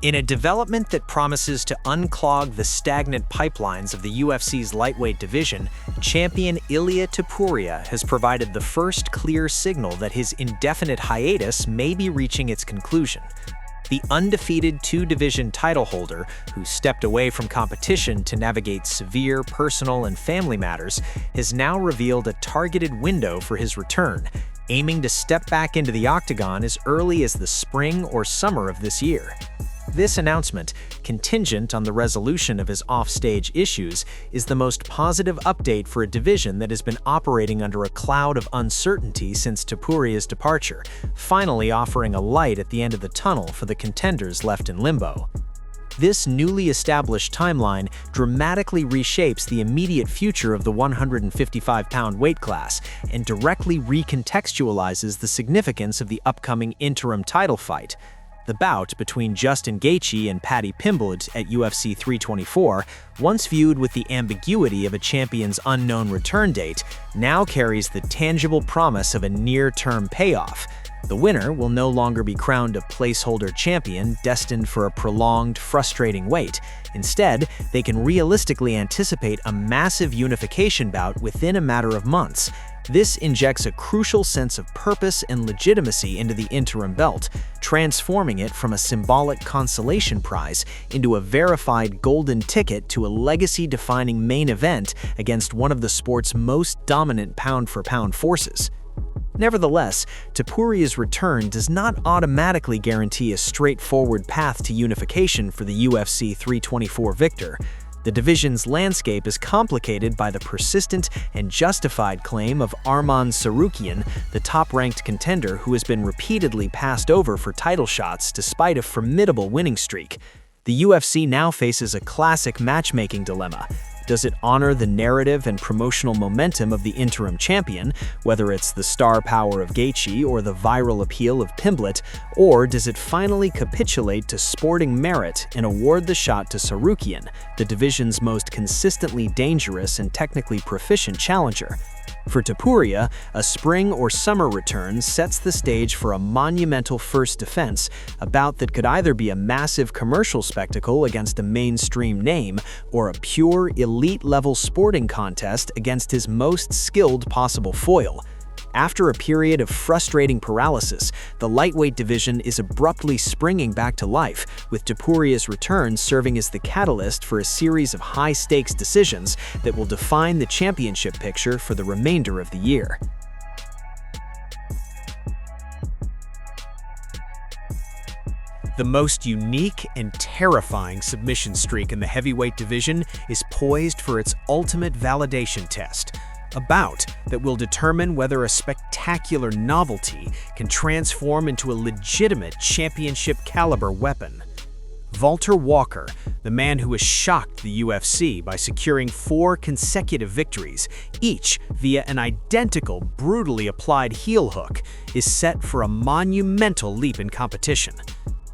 In a development that promises to unclog the stagnant pipelines of the UFC's lightweight division, champion Ilia Topuria has provided the first clear signal that his indefinite hiatus may be reaching its conclusion. The undefeated two-division title holder, who stepped away from competition to navigate severe personal and family matters, has now revealed a targeted window for his return, aiming to step back into the octagon as early as the spring or summer of this year. This announcement, contingent on the resolution of his offstage issues, is the most positive update for a division that has been operating under a cloud of uncertainty since Topuria's departure, finally offering a light at the end of the tunnel for the contenders left in limbo. This newly established timeline dramatically reshapes the immediate future of the 155-pound weight class and directly recontextualizes the significance of the upcoming interim title fight. The bout between Justin Gaethje and Paddy Pimblett at UFC 324, once viewed with the ambiguity of a champion's unknown return date, now carries the tangible promise of a near-term payoff. The winner will no longer be crowned a placeholder champion destined for a prolonged, frustrating wait. Instead, they can realistically anticipate a massive unification bout within a matter of months. This injects a crucial sense of purpose and legitimacy into the interim belt, transforming it from a symbolic consolation prize into a verified golden ticket to a legacy-defining main event against one of the sport's most dominant pound-for-pound forces. Nevertheless, Topuria's return does not automatically guarantee a straightforward path to unification for the UFC 324 victor. The division's landscape is complicated by the persistent and justified claim of Arman Tsarukyan, the top-ranked contender who has been repeatedly passed over for title shots despite a formidable winning streak. The UFC now faces a classic matchmaking dilemma. Does it honor the narrative and promotional momentum of the interim champion, whether it's the star power of Gaethje or the viral appeal of Pimblett, or does it finally capitulate to sporting merit and award the shot to Tsarukyan, the division's most consistently dangerous and technically proficient challenger? For Topuria, a spring or summer return sets the stage for a monumental first defense, a bout that could either be a massive commercial spectacle against a mainstream name or a pure elite-level sporting contest against his most skilled possible foil. After a period of frustrating paralysis, the lightweight division is abruptly springing back to life, with Topuria's return serving as the catalyst for a series of high-stakes decisions that will define the championship picture for the remainder of the year. The most unique and terrifying submission streak in the heavyweight division is poised for its ultimate validation test. A bout that will determine whether a spectacular novelty can transform into a legitimate championship-caliber weapon. Walter Walker, the man who has shocked the UFC by securing 4 consecutive victories, each via an identical, brutally applied heel hook, is set for a monumental leap in competition.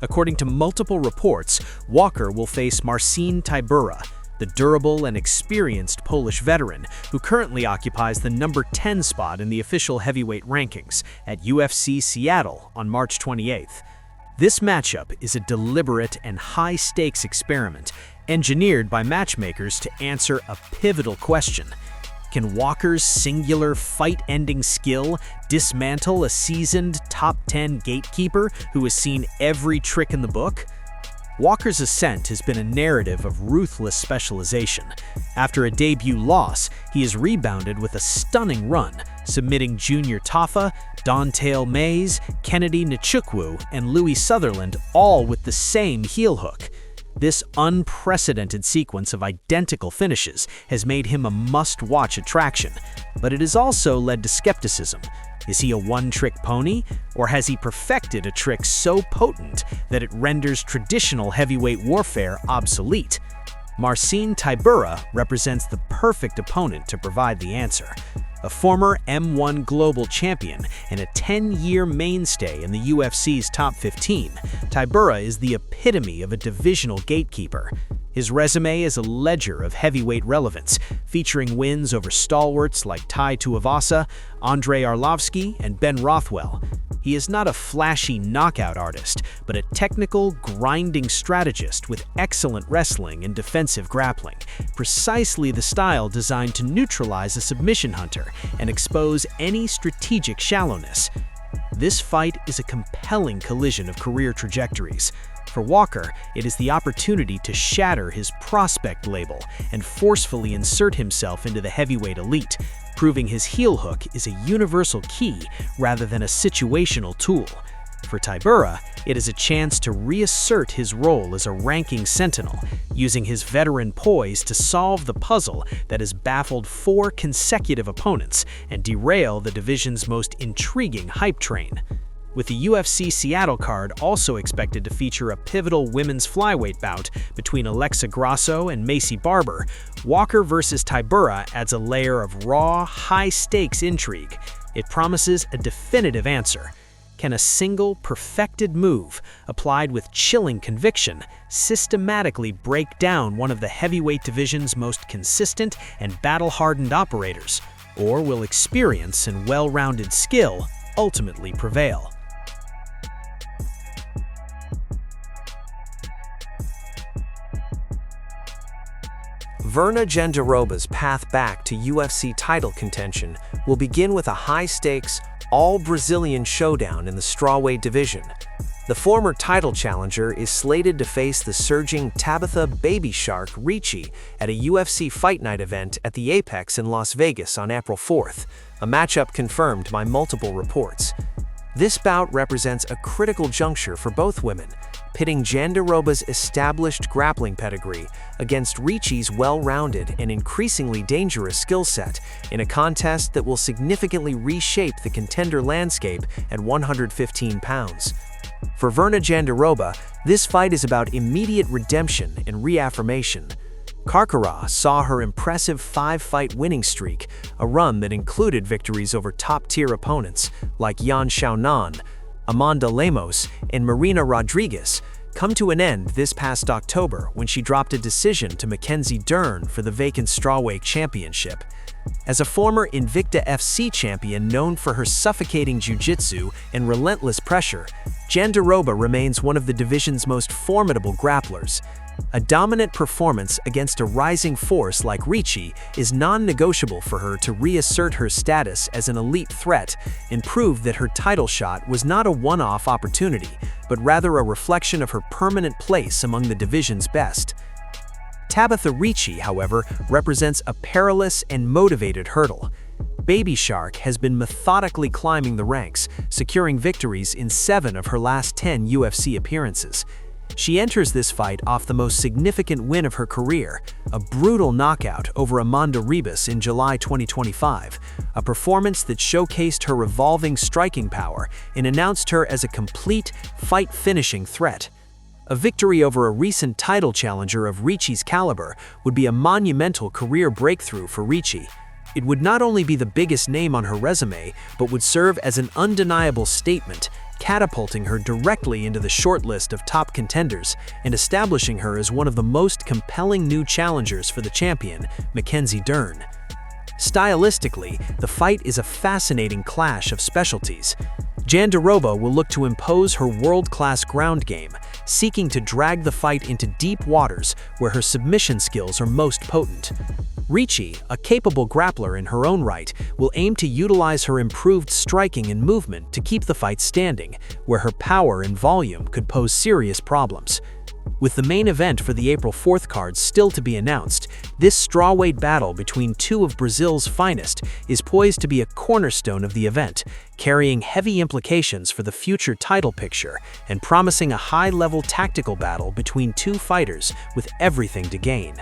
According to multiple reports, Walker will face Marcin Tybura, the durable and experienced Polish veteran who currently occupies the number 10 spot in the official heavyweight rankings at UFC Seattle on March 28th. This matchup is a deliberate and high-stakes experiment engineered by matchmakers to answer a pivotal question. Can Walker's singular fight-ending skill dismantle a seasoned top 10 gatekeeper who has seen every trick in the book? Walker's ascent has been a narrative of ruthless specialization. After a debut loss, he has rebounded with a stunning run, submitting Junior Tafa, Don'Tale Mayes, Kennedy Nchukwu, and Louis Sutherland all with the same heel hook. This unprecedented sequence of identical finishes has made him a must-watch attraction, but it has also led to skepticism. Is he a one-trick pony, or has he perfected a trick so potent that it renders traditional heavyweight warfare obsolete? Marcin Tybura represents the perfect opponent to provide the answer. A former M1 global champion and a 10-year mainstay in the UFC's top 15, Tybura is the epitome of a divisional gatekeeper. His resume is a ledger of heavyweight relevance, featuring wins over stalwarts like Tai Tuivasa, Andrei Arlovski, and Ben Rothwell. He is not a flashy knockout artist, but a technical, grinding strategist with excellent wrestling and defensive grappling, precisely the style designed to neutralize a submission hunter and expose any strategic shallowness. This fight is a compelling collision of career trajectories. For Walker, it is the opportunity to shatter his prospect label and forcefully insert himself into the heavyweight elite, proving his heel hook is a universal key rather than a situational tool. For Topuria, it is a chance to reassert his role as a ranking sentinel, using his veteran poise to solve the puzzle that has baffled 4 consecutive opponents and derail the division's most intriguing hype train. With the UFC Seattle card also expected to feature a pivotal women's flyweight bout between Alexa Grasso and Macy Barber, Walker vs. Topuria adds a layer of raw, high-stakes intrigue. It promises a definitive answer. Can a single, perfected move, applied with chilling conviction, systematically break down one of the heavyweight division's most consistent and battle-hardened operators? Or will experience and well-rounded skill ultimately prevail? Virna Jandiroba's path back to UFC title contention will begin with a high-stakes, all-Brazilian showdown in the strawweight division. The former title challenger is slated to face the surging Tabitha "Baby Shark" Ricci at a UFC Fight Night event at the Apex in Las Vegas on April 4th, a matchup confirmed by multiple reports. This bout represents a critical juncture for both women, pitting Jandiroba's established grappling pedigree against Ricci's well-rounded and increasingly dangerous skill set in a contest that will significantly reshape the contender landscape at 115 pounds. For Virna Jandiroba, this fight is about immediate redemption and reaffirmation. Carcara saw her impressive 5-fight winning streak, a run that included victories over top-tier opponents like Yan Xiaonan, Amanda Lemos, and Marina Rodriguez, come to an end this past October when she dropped a decision to Mackenzie Dern for the vacant strawweight championship. As a former Invicta FC champion known for her suffocating jiu-jitsu and relentless pressure, Jandiroba remains one of the division's most formidable grapplers. A dominant performance against a rising force like Ricci is non-negotiable for her to reassert her status as an elite threat and prove that her title shot was not a one-off opportunity, but rather a reflection of her permanent place among the division's best. Tabitha Ricci, however, represents a perilous and motivated hurdle. Baby Shark has been methodically climbing the ranks, securing victories in 7 of her last 10 UFC appearances. She enters this fight off the most significant win of her career, a brutal knockout over Amanda Ribas in July 2025, a performance that showcased her revolving striking power and announced her as a complete, fight-finishing threat. A victory over a recent title challenger of Ricci's caliber would be a monumental career breakthrough for Ricci. It would not only be the biggest name on her resume, but would serve as an undeniable statement, catapulting her directly into the shortlist of top contenders and establishing her as one of the most compelling new challengers for the champion, Mackenzie Dern. Stylistically, the fight is a fascinating clash of specialties. Jandiroba will look to impose her world-class ground game, seeking to drag the fight into deep waters where her submission skills are most potent. Ricci, a capable grappler in her own right, will aim to utilize her improved striking and movement to keep the fight standing, where her power and volume could pose serious problems. With the main event for the April 4th card still to be announced, this strawweight battle between 2 of Brazil's finest is poised to be a cornerstone of the event, carrying heavy implications for the future title picture and promising a high-level tactical battle between 2 fighters with everything to gain.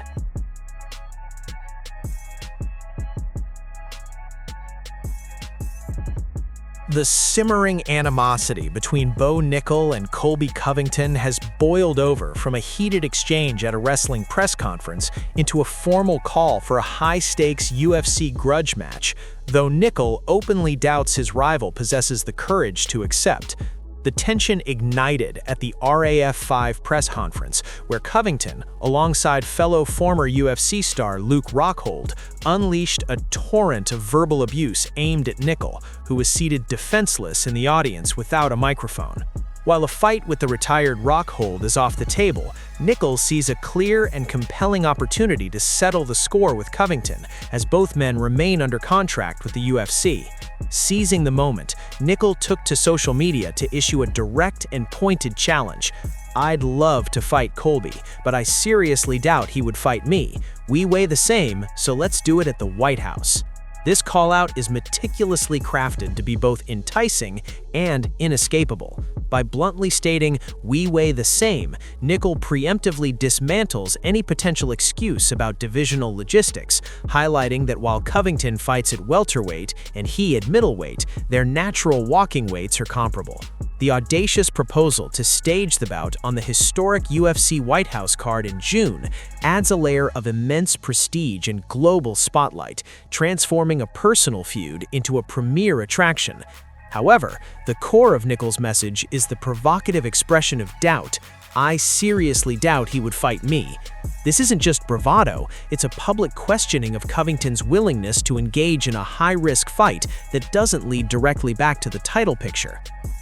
The simmering animosity between Bo Nickal and Colby Covington has boiled over from a heated exchange at a wrestling press conference into a formal call for a high-stakes UFC grudge match, though Nickal openly doubts his rival possesses the courage to accept. The tension ignited at the RAF5 press conference, where Covington, alongside fellow former UFC star Luke Rockhold, unleashed a torrent of verbal abuse aimed at Nickal, who was seated defenseless in the audience without a microphone. While a fight with the retired Rockhold is off the table, Nickal sees a clear and compelling opportunity to settle the score with Covington, as both men remain under contract with the UFC. Seizing the moment, Nickal took to social media to issue a direct and pointed challenge. "I'd love to fight Colby, but I seriously doubt he would fight me. We weigh the same, so let's do it at the White House." This call-out is meticulously crafted to be both enticing and inescapable. By bluntly stating, "we weigh the same," Nickal preemptively dismantles any potential excuse about divisional logistics, highlighting that while Covington fights at welterweight and he at middleweight, their natural walking weights are comparable. The audacious proposal to stage the bout on the historic UFC White House card in June adds a layer of immense prestige and global spotlight, transforming a personal feud into a premier attraction. However, the core of Nickal's message is the provocative expression of doubt. "I seriously doubt he would fight me." This isn't just bravado, it's a public questioning of Covington's willingness to engage in a high-risk fight that doesn't lead directly back to the title picture.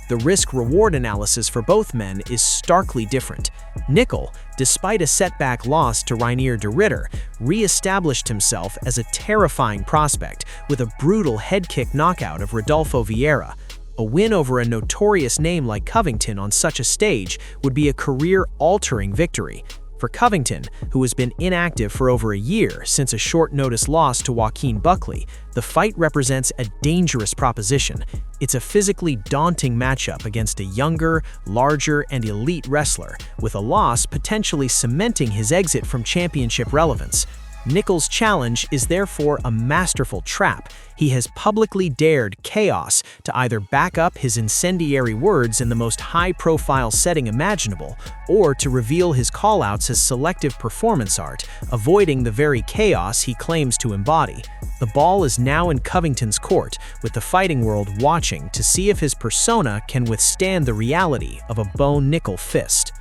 The risk-reward analysis for both men is starkly different. Nickal, despite a setback loss to Reinier de Ridder, re-established himself as a terrifying prospect with a brutal head-kick knockout of Rodolfo Vieira. A win over a notorious name like Covington on such a stage would be a career-altering victory. For Covington, who has been inactive for over a year since a short-notice loss to Joaquin Buckley, the fight represents a dangerous proposition. It's a physically daunting matchup against a younger, larger, and elite wrestler, with a loss potentially cementing his exit from championship relevance. Nickal's challenge is therefore a masterful trap. He has publicly dared chaos to either back up his incendiary words in the most high-profile setting imaginable, or to reveal his callouts as selective performance art, avoiding the very chaos he claims to embody. The ball is now in Covington's court, with the fighting world watching to see if his persona can withstand the reality of a Bo Nickal fist.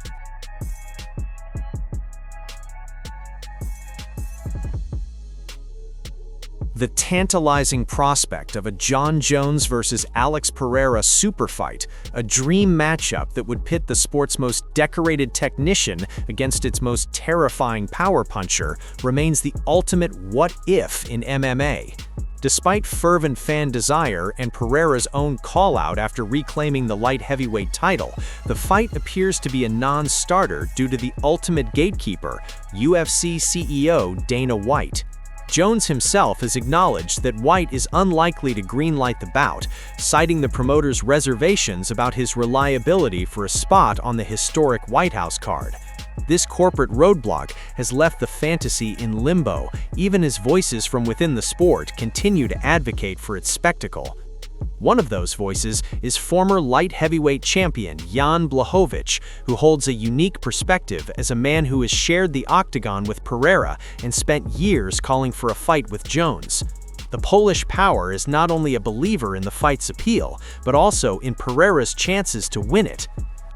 The tantalizing prospect of a Jon Jones versus Alex Pereira superfight, a dream matchup that would pit the sport's most decorated technician against its most terrifying power puncher, remains the ultimate what-if in MMA. Despite fervent fan desire and Pereira's own call-out after reclaiming the light heavyweight title, the fight appears to be a non-starter due to the ultimate gatekeeper, UFC CEO Dana White. Jones himself has acknowledged that White is unlikely to greenlight the bout, citing the promoter's reservations about his reliability for a spot on the historic White House card. This corporate roadblock has left the fantasy in limbo, even as voices from within the sport continue to advocate for its spectacle. One of those voices is former light heavyweight champion Jan Blachowicz, who holds a unique perspective as a man who has shared the octagon with Pereira and spent years calling for a fight with Jones. The Polish power is not only a believer in the fight's appeal, but also in Pereira's chances to win it.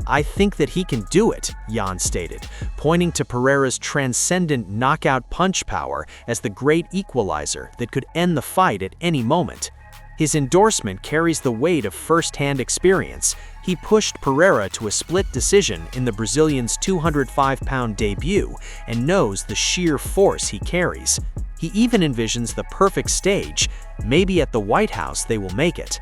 "I think that he can do it," Jan stated, pointing to Pereira's transcendent knockout punch power as the great equalizer that could end the fight at any moment. His endorsement carries the weight of first-hand experience. He pushed Pereira to a split decision in the Brazilian's 205-pound debut and knows the sheer force he carries. He even envisions the perfect stage. Maybe at the White House they will make it.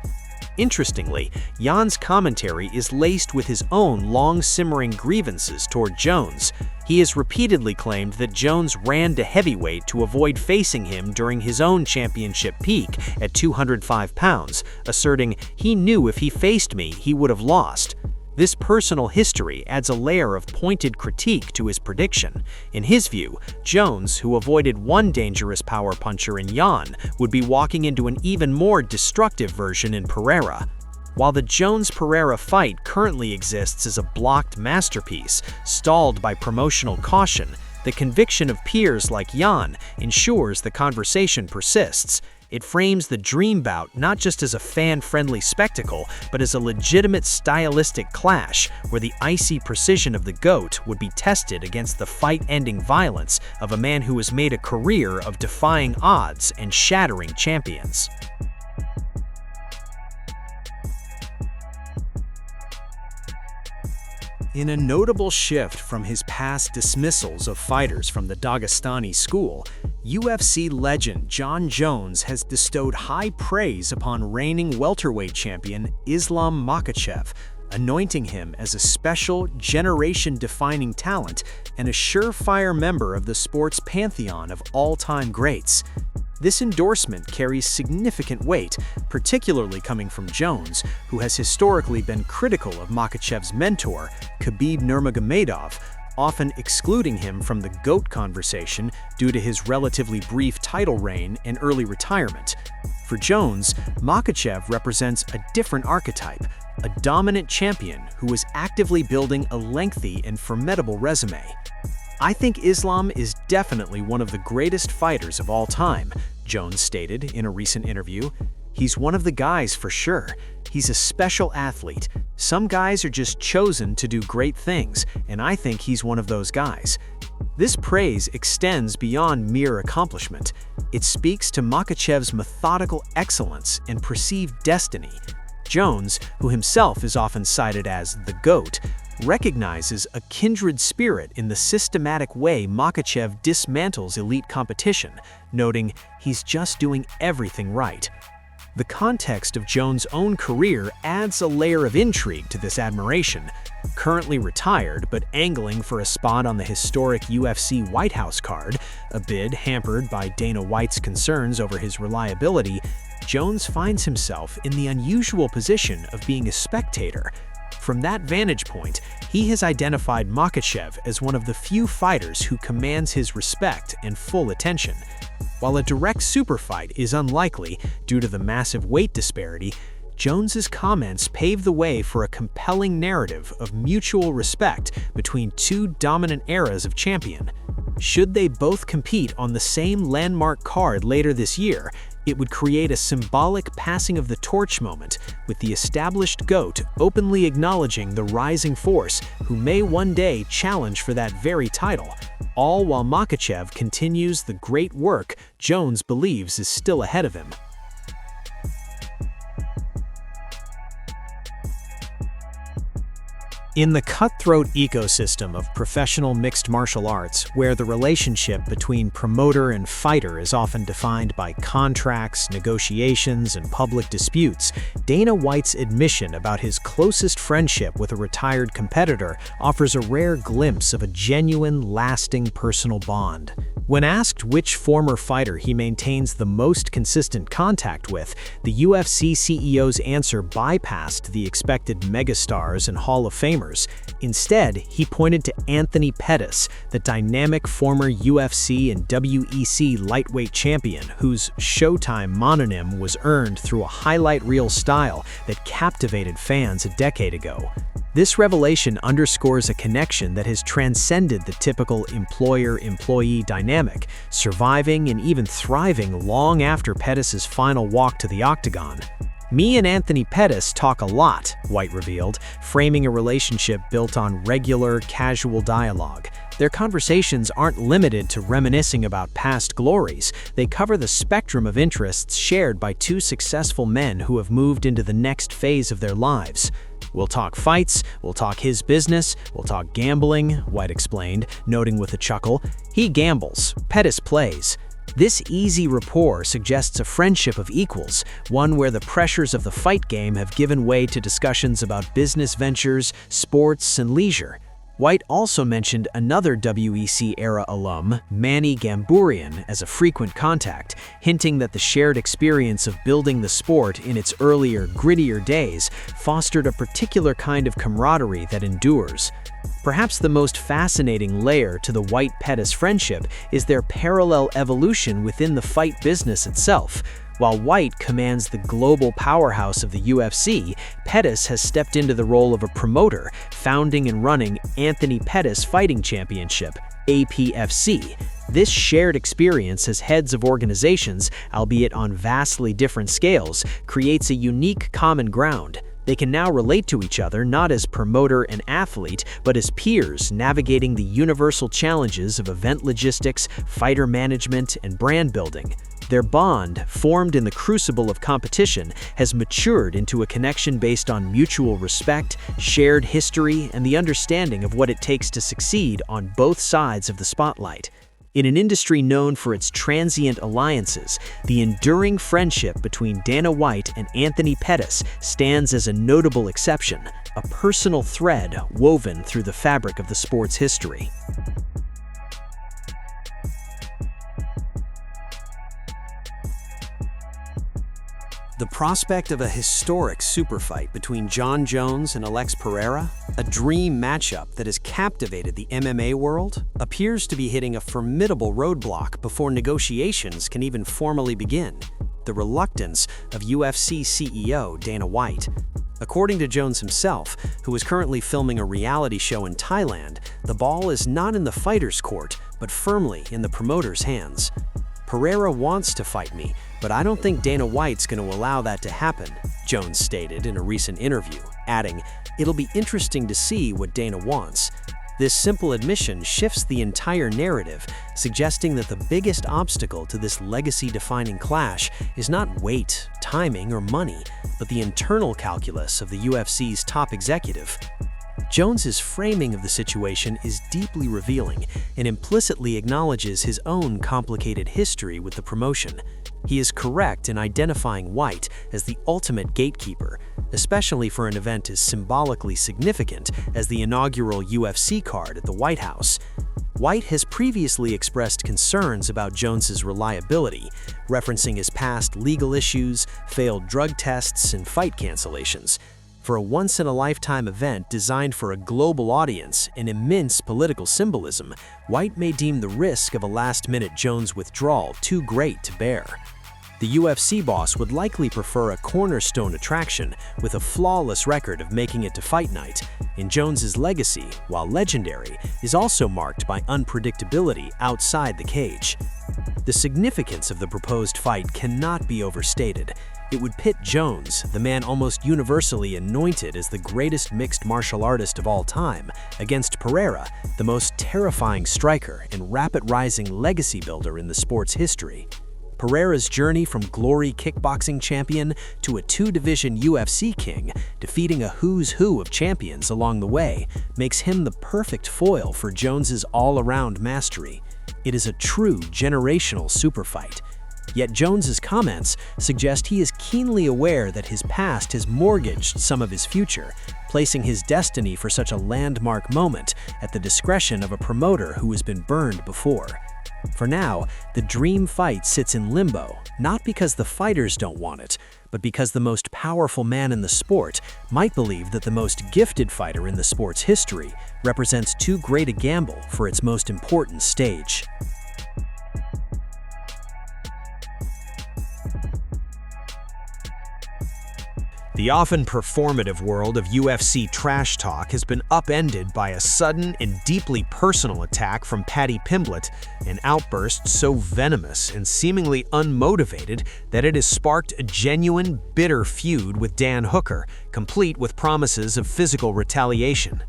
Interestingly, Jan's commentary is laced with his own long-simmering grievances toward Jones. He has repeatedly claimed that Jones ran to heavyweight to avoid facing him during his own championship peak at 205 pounds, asserting, "He knew if he faced me, he would have lost." This personal history adds a layer of pointed critique to his prediction. In his view, Jones, who avoided one dangerous power puncher in Jan, would be walking into an even more destructive version in Pereira. While the Jones-Pereira fight currently exists as a blocked masterpiece, stalled by promotional caution, the conviction of peers like Jan ensures the conversation persists. It frames the dream bout not just as a fan-friendly spectacle, but as a legitimate stylistic clash where the icy precision of the GOAT would be tested against the fight-ending violence of a man who has made a career of defying odds and shattering champions. In a notable shift from his past dismissals of fighters from the Dagestani school, UFC legend Jon Jones has bestowed high praise upon reigning welterweight champion Islam Makhachev, anointing him as a special, generation-defining talent and a surefire member of the sport's pantheon of all-time greats. This endorsement carries significant weight, particularly coming from Jones, who has historically been critical of Makhachev's mentor, Khabib Nurmagomedov, often excluding him from the GOAT conversation due to his relatively brief title reign and early retirement. For Jones, Makhachev represents a different archetype, a dominant champion who is actively building a lengthy and formidable resume. "I think Islam is definitely one of the greatest fighters of all time," Jones stated in a recent interview. "He's one of the guys for sure. He's a special athlete. Some guys are just chosen to do great things, and I think he's one of those guys." This praise extends beyond mere accomplishment. It speaks to Makhachev's methodical excellence and perceived destiny. Jones, who himself is often cited as the GOAT, recognizes a kindred spirit in the systematic way Makhachev dismantles elite competition, noting he's just doing everything right. The context of Jones' own career adds a layer of intrigue to this admiration. Currently retired but angling for a spot on the historic UFC White House card, a bid hampered by Dana White's concerns over his reliability, Jones finds himself in the unusual position of being a spectator. From that vantage point, he has identified Makhachev as one of the few fighters who commands his respect and full attention. While a direct superfight is unlikely due to the massive weight disparity, Jones's comments pave the way for a compelling narrative of mutual respect between two dominant eras of champion. Should they both compete on the same landmark card later this year, it would create a symbolic passing of the torch moment, with the established GOAT openly acknowledging the rising force who may one day challenge for that very title, all while Makhachev continues the great work Jones believes is still ahead of him. In the cutthroat ecosystem of professional mixed martial arts, where the relationship between promoter and fighter is often defined by contracts, negotiations, and public disputes, Dana White's admission about his closest friendship with a retired competitor offers a rare glimpse of a genuine, lasting personal bond. When asked which former fighter he maintains the most consistent contact with, the UFC CEO's answer bypassed the expected megastars and Hall of Famers. Instead, he pointed to Anthony Pettis, the dynamic former UFC and WEC lightweight champion whose Showtime mononym was earned through a highlight reel style that captivated fans a decade ago. This revelation underscores a connection that has transcended the typical employer-employee dynamic, surviving and even thriving long after Pettis' final walk to the octagon. "Me and Anthony Pettis talk a lot," White revealed, framing a relationship built on regular, casual dialogue. Their conversations aren't limited to reminiscing about past glories. They cover the spectrum of interests shared by two successful men who have moved into the next phase of their lives. "We'll talk fights, we'll talk his business, we'll talk gambling," White explained, noting with a chuckle, "He gambles, Pettis plays." This easy rapport suggests a friendship of equals, one where the pressures of the fight game have given way to discussions about business ventures, sports, and leisure. White also mentioned another WEC-era alum, Manny Gamburian, as a frequent contact, hinting that the shared experience of building the sport in its earlier, grittier days fostered a particular kind of camaraderie that endures. Perhaps the most fascinating layer to the White-Pettis friendship is their parallel evolution within the fight business itself. While White commands the global powerhouse of the UFC, Pettis has stepped into the role of a promoter, founding and running Anthony Pettis Fighting Championship, APFC. This shared experience as heads of organizations, albeit on vastly different scales, creates a unique common ground. They can now relate to each other not as promoter and athlete, but as peers navigating the universal challenges of event logistics, fighter management, and brand building. Their bond, formed in the crucible of competition, has matured into a connection based on mutual respect, shared history, and the understanding of what it takes to succeed on both sides of the spotlight. In an industry known for its transient alliances, the enduring friendship between Dana White and Anthony Pettis stands as a notable exception, a personal thread woven through the fabric of the sport's history. The prospect of a historic super fight between Jon Jones and Pereira, a dream matchup that has captivated the MMA world, appears to be hitting a formidable roadblock before negotiations can even formally begin: the reluctance of UFC CEO Dana White. According to Jones himself, who is currently filming a reality show in Thailand, the ball is not in the fighter's court, but firmly in the promoter's hands. "Pereira wants to fight me, but I don't think Dana White's going to allow that to happen," Jones stated in a recent interview, adding, "It'll be interesting to see what Dana wants." This simple admission shifts the entire narrative, suggesting that the biggest obstacle to this legacy-defining clash is not weight, timing, or money, but the internal calculus of the UFC's top executive. Jones's framing of the situation is deeply revealing and implicitly acknowledges his own complicated history with the promotion. He is correct in identifying White as the ultimate gatekeeper, especially for an event as symbolically significant as the inaugural UFC card at the White House. White has previously expressed concerns about Jones's reliability, referencing his past legal issues, failed drug tests, and fight cancellations. For a once-in-a-lifetime event designed for a global audience and immense political symbolism, White may deem the risk of a last-minute Jones withdrawal too great to bear. The UFC boss would likely prefer a cornerstone attraction with a flawless record of making it to fight night, and Jones's legacy, while legendary, is also marked by unpredictability outside the cage. The significance of the proposed fight cannot be overstated. It would pit Jones, the man almost universally anointed as the greatest mixed martial artist of all time, against Pereira, the most terrifying striker and rapid-rising legacy builder in the sport's history. Pereira's journey from glory kickboxing champion to a two-division UFC king, defeating a who's who of champions along the way, makes him the perfect foil for Jones's all-around mastery. It is a true generational super fight. Yet Jones's comments suggest he is keenly aware that his past has mortgaged some of his future, placing his destiny for such a landmark moment at the discretion of a promoter who has been burned before. For now, the dream fight sits in limbo, not because the fighters don't want it, but because the most powerful man in the sport might believe that the most gifted fighter in the sport's history represents too great a gamble for its most important stage. The often performative world of UFC trash talk has been upended by a sudden and deeply personal attack from Paddy Pimblett, an outburst so venomous and seemingly unmotivated that it has sparked a genuine, bitter feud with Dan Hooker, complete with promises of physical retaliation.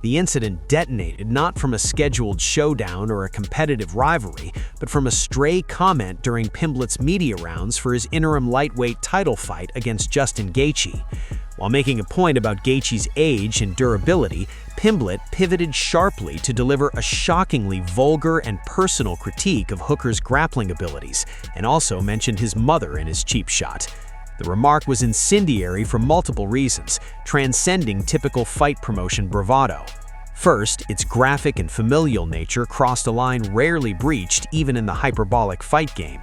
The incident detonated not from a scheduled showdown or a competitive rivalry, but from a stray comment during Pimblett's media rounds for his interim lightweight title fight against Justin Gaethje. While making a point about Gaethje's age and durability, Pimblett pivoted sharply to deliver a shockingly vulgar and personal critique of Hooker's grappling abilities, and also mentioned his mother in his cheap shot. The remark was incendiary for multiple reasons, transcending typical fight promotion bravado. First, its graphic and familial nature crossed a line rarely breached even in the hyperbolic fight game.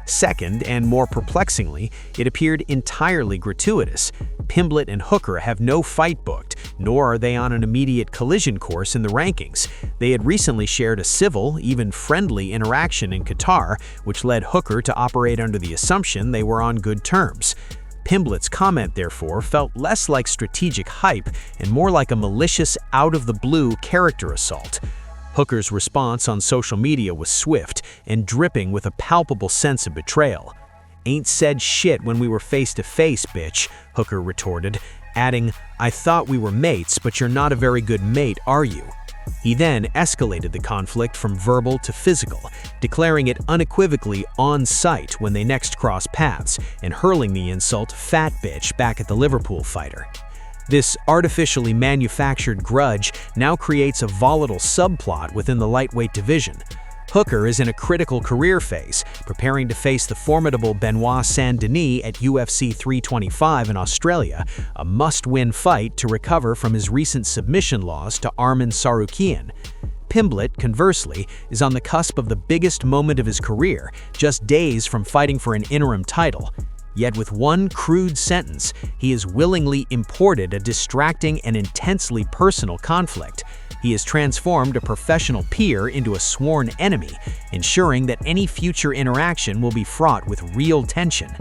Second, and more perplexingly, it appeared entirely gratuitous. Pimblett and Hooker have no fight booked, nor are they on an immediate collision course in the rankings. They had recently shared a civil, even friendly interaction in Qatar, which led Hooker to operate under the assumption they were on good terms. Pimblett's comment, therefore, felt less like strategic hype and more like a malicious, out-of-the-blue character assault. Hooker's response on social media was swift and dripping with a palpable sense of betrayal. "Ain't said shit when we were face to face, bitch," Hooker retorted, adding, "I thought we were mates, but you're not a very good mate, are you?" He then escalated the conflict from verbal to physical, declaring it unequivocally on sight when they next crossed paths, and hurling the insult "fat bitch" back at the Liverpool fighter. This artificially manufactured grudge now creates a volatile subplot within the lightweight division. Hooker is in a critical career phase, preparing to face the formidable Benoit Saint-Denis at UFC 325 in Australia, a must-win fight to recover from his recent submission loss to Arman Tsarukyan. Pimblett, conversely, is on the cusp of the biggest moment of his career, just days from fighting for an interim title. Yet with one crude sentence, he has willingly imported a distracting and intensely personal conflict. He has transformed a professional peer into a sworn enemy, ensuring that any future interaction will be fraught with real tension.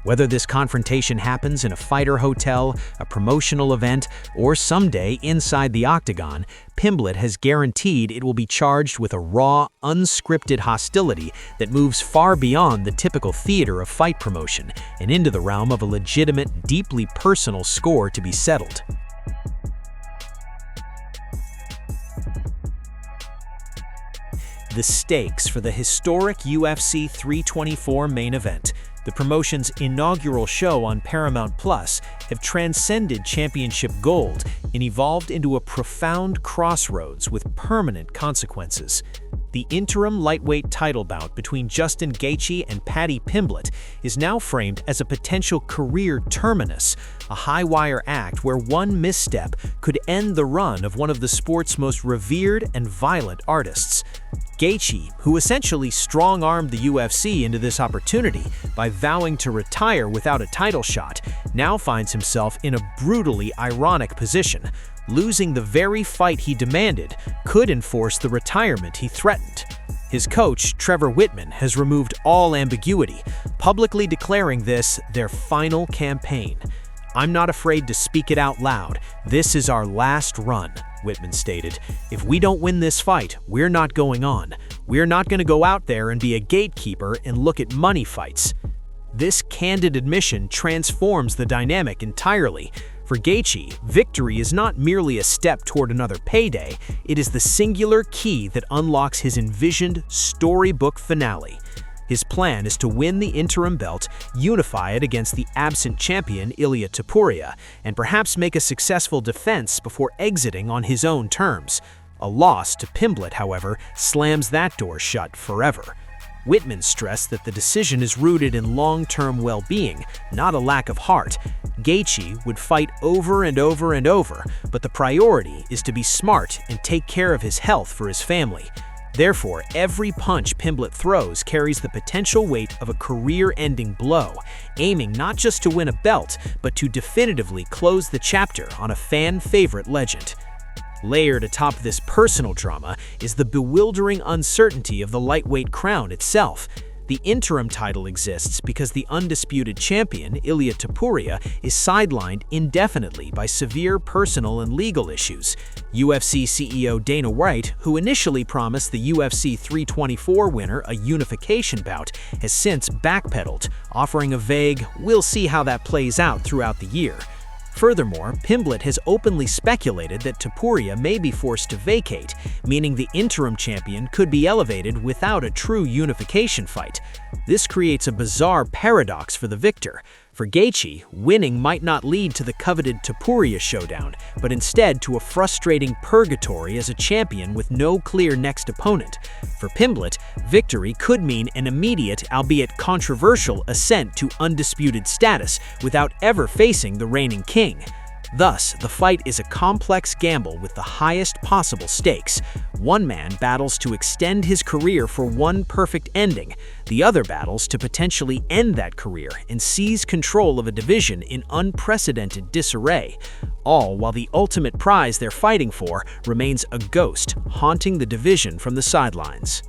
Whether this confrontation happens in a fighter hotel, a promotional event, or someday inside the octagon, Pimblett has guaranteed it will be charged with a raw, unscripted hostility that moves far beyond the typical theater of fight promotion and into the realm of a legitimate, deeply personal score to be settled. The stakes for the historic UFC 324 main event, the promotion's inaugural show on Paramount Plus, have transcended championship gold and evolved into a profound crossroads with permanent consequences. The interim lightweight title bout between Justin Gaethje and Paddy Pimblett is now framed as a potential career terminus, a high-wire act where one misstep could end the run of one of the sport's most revered and violent artists. Gaethje, who essentially strong-armed the UFC into this opportunity by vowing to retire without a title shot, now finds himself in a brutally ironic position. Losing the very fight he demanded could enforce the retirement he threatened. His coach, Trevor Wittman, has removed all ambiguity, publicly declaring this their final campaign. "I'm not afraid to speak it out loud. This is our last run," Wittman stated. "If we don't win this fight, we're not going on. We're not going to go out there and be a gatekeeper and look at money fights." This candid admission transforms the dynamic entirely. For Gaethje, victory is not merely a step toward another payday, it is the singular key that unlocks his envisioned storybook finale. His plan is to win the interim belt, unify it against the absent champion Ilia Topuria, and perhaps make a successful defense before exiting on his own terms. A loss to Pimblett, however, slams that door shut forever. Wittman stressed that the decision is rooted in long-term well-being, not a lack of heart. Gaethje would fight over and over and over, but the priority is to be smart and take care of his health for his family. Therefore, every punch Pimblett throws carries the potential weight of a career-ending blow, aiming not just to win a belt, but to definitively close the chapter on a fan-favorite legend. Layered atop this personal drama is the bewildering uncertainty of the lightweight crown itself. The interim title exists because the undisputed champion, Ilia Topuria, is sidelined indefinitely by severe personal and legal issues. UFC CEO Dana White, who initially promised the UFC 324 winner a unification bout, has since backpedaled, offering a vague, "we'll see how that plays out throughout the year." Furthermore, Pimblett has openly speculated that Topuria may be forced to vacate, meaning the interim champion could be elevated without a true unification fight. This creates a bizarre paradox for the victor. For Gaethje, winning might not lead to the coveted Topuria showdown, but instead to a frustrating purgatory as a champion with no clear next opponent. For Pimblett, victory could mean an immediate, albeit controversial, ascent to undisputed status without ever facing the reigning king. Thus, the fight is a complex gamble with the highest possible stakes. One man battles to extend his career for one perfect ending. The other battles to potentially end that career and seize control of a division in unprecedented disarray. All while the ultimate prize they're fighting for remains a ghost haunting the division from the sidelines.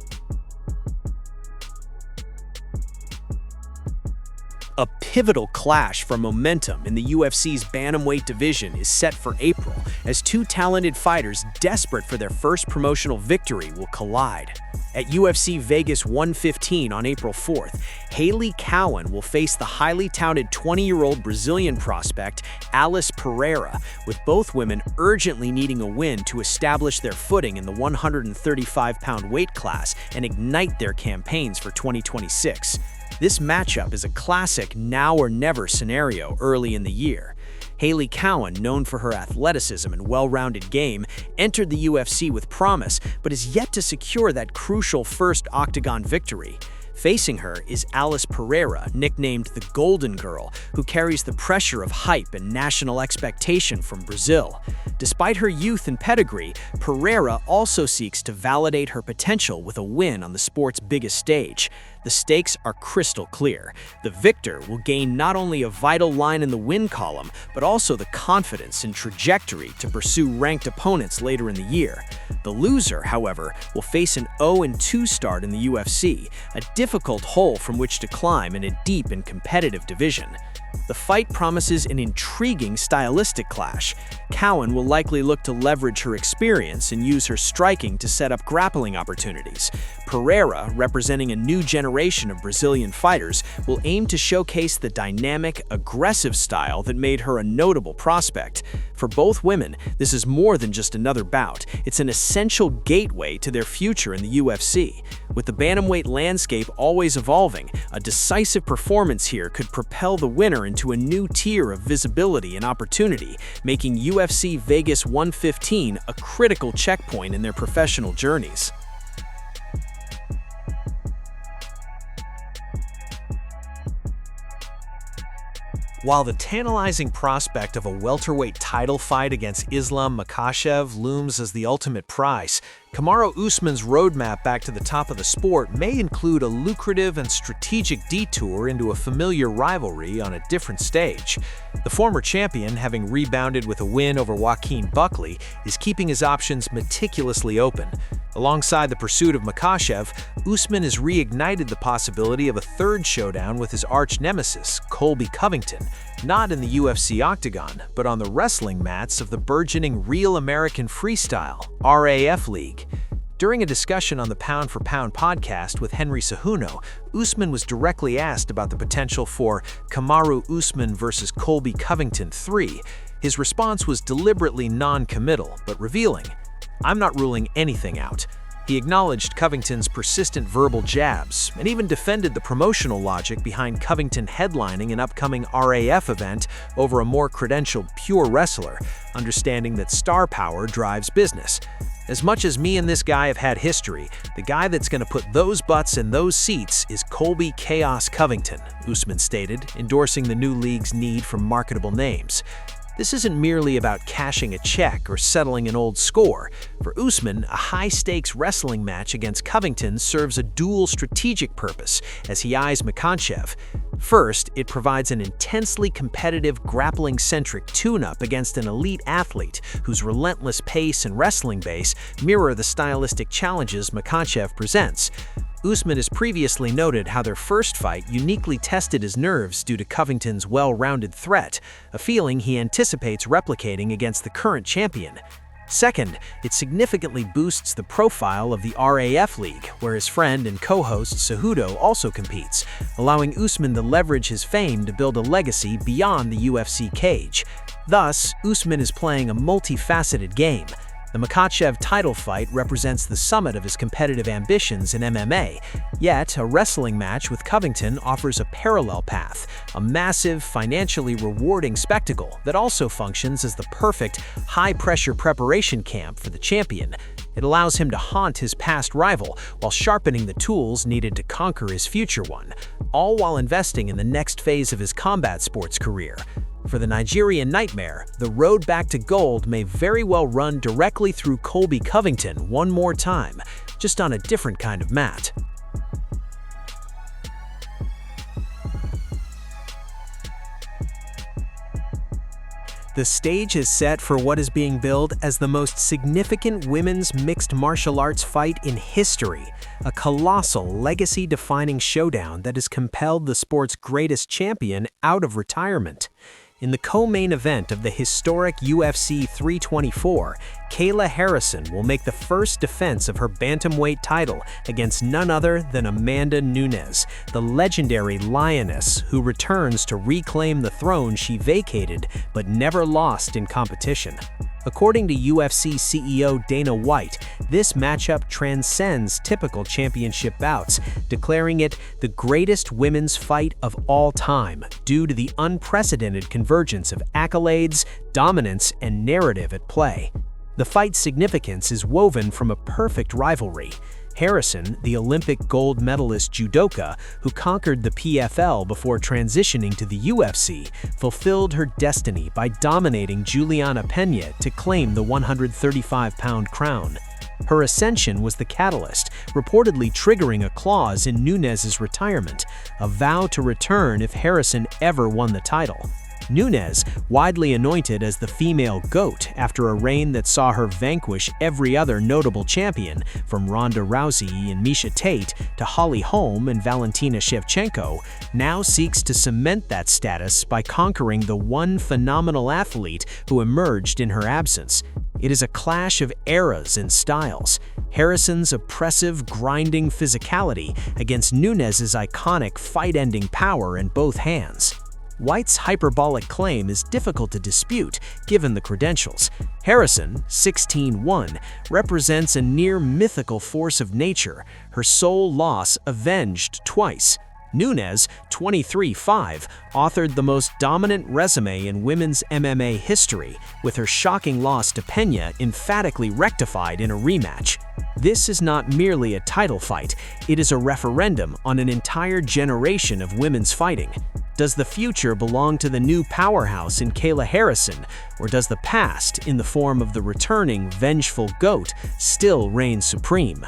A pivotal clash for momentum in the UFC's Bantamweight division is set for April, as two talented fighters desperate for their first promotional victory will collide. At UFC Vegas 115 on April 4th, Ilia Topuria will face the highly touted 20-year-old Brazilian prospect Alice Pereira, with both women urgently needing a win to establish their footing in the 135-pound weight class and ignite their campaigns for 2026. This matchup is a classic now-or-never scenario early in the year. Ilia Topuria, known for her athleticism and well-rounded game, entered the UFC with promise, but is yet to secure that crucial first octagon victory. Facing her is Alice Pereira, nicknamed the Golden Girl, who carries the pressure of hype and national expectation from Brazil. Despite her youth and pedigree, Pereira also seeks to validate her potential with a win on the sport's biggest stage. The stakes are crystal clear. The victor will gain not only a vital line in the win column, but also the confidence and trajectory to pursue ranked opponents later in the year. The loser, however, will face an 0-2 start in the UFC, a difficult hole from which to climb in a deep and competitive division. The fight promises an intriguing stylistic clash. Topuria will likely look to leverage her experience and use her striking to set up grappling opportunities. Pereira, representing a new generation of Brazilian fighters, will aim to showcase the dynamic, aggressive style that made her a notable prospect. For both women, this is more than just another bout. It's an essential gateway to their future in the UFC. With the bantamweight landscape always evolving, a decisive performance here could propel the winner into a new tier of visibility and opportunity, making UFC Vegas 115 a critical checkpoint in their professional journeys. While the tantalizing prospect of a welterweight title fight against Islam Makhachev looms as the ultimate prize, Kamaru Usman's roadmap back to the top of the sport may include a lucrative and strategic detour into a familiar rivalry on a different stage. The former champion, having rebounded with a win over Joaquin Buckley, is keeping his options meticulously open. Alongside the pursuit of Makhachev, Usman has reignited the possibility of a third showdown with his arch-nemesis, Colby Covington, not in the UFC octagon, but on the wrestling mats of the burgeoning Real American Freestyle, RAF League. During a discussion on the Pound for Pound podcast with Henry Cejudo, Usman was directly asked about the potential for Kamaru Usman versus Colby Covington 3. His response was deliberately non-committal, but revealing. "I'm not ruling anything out." He acknowledged Covington's persistent verbal jabs and even defended the promotional logic behind Covington headlining an upcoming RAF event over a more credentialed pure wrestler, understanding that star power drives business. "As much as me and this guy have had history, the guy that's going to put those butts in those seats is Colby Chaos Covington," Usman stated, endorsing the new league's need for marketable names. This isn't merely about cashing a check or settling an old score. For Usman, a high-stakes wrestling match against Covington serves a dual strategic purpose as he eyes Makhachev. First, it provides an intensely competitive, grappling-centric tune-up against an elite athlete whose relentless pace and wrestling base mirror the stylistic challenges Makhachev presents. Usman has previously noted how their first fight uniquely tested his nerves due to Covington's well-rounded threat, a feeling he anticipates replicating against the current champion. Second, it significantly boosts the profile of the RAF League, where his friend and co-host Cejudo also competes, allowing Usman to leverage his fame to build a legacy beyond the UFC cage. Thus, Usman is playing a multifaceted game. The Makhachev title fight represents the summit of his competitive ambitions in MMA, yet a wrestling match with Covington offers a parallel path, a massive, financially rewarding spectacle that also functions as the perfect, high-pressure preparation camp for the champion. It allows him to haunt his past rival while sharpening the tools needed to conquer his future one, all while investing in the next phase of his combat sports career. For the Nigerian Nightmare, the road back to gold may very well run directly through Colby Covington one more time, just on a different kind of mat. The stage is set for what is being billed as the most significant women's mixed martial arts fight in history, a colossal, legacy-defining showdown that has compelled the sport's greatest champion out of retirement. In the co-main event of the historic UFC 324, Kayla Harrison will make the first defense of her bantamweight title against none other than Amanda Nunes, the legendary lioness who returns to reclaim the throne she vacated but never lost in competition. According to UFC CEO Dana White, this matchup transcends typical championship bouts, declaring it the greatest women's fight of all time due to the unprecedented convergence of accolades, dominance, and narrative at play. The fight's significance is woven from a perfect rivalry. Harrison, the Olympic gold medalist judoka who conquered the PFL before transitioning to the UFC, fulfilled her destiny by dominating Juliana Pena to claim the 135-pound crown. Her ascension was the catalyst, reportedly triggering a clause in Nunes' retirement, a vow to return if Harrison ever won the title. Nunes, widely anointed as the female GOAT after a reign that saw her vanquish every other notable champion, from Ronda Rousey and Miesha Tate to Holly Holm and Valentina Shevchenko, now seeks to cement that status by conquering the one phenomenal athlete who emerged in her absence. It is a clash of eras and styles. Harrison's oppressive, grinding physicality against Nunes' iconic fight-ending power in both hands. White's hyperbolic claim is difficult to dispute, given the credentials. Harrison, 16-1, represents a near-mythical force of nature, her sole loss avenged twice. Nunes, 23-5, authored the most dominant resume in women's MMA history, with her shocking loss to Pena emphatically rectified in a rematch. This is not merely a title fight, it is a referendum on an entire generation of women's fighting. Does the future belong to the new powerhouse in Kayla Harrison, or does the past, in the form of the returning, vengeful GOAT, still reign supreme?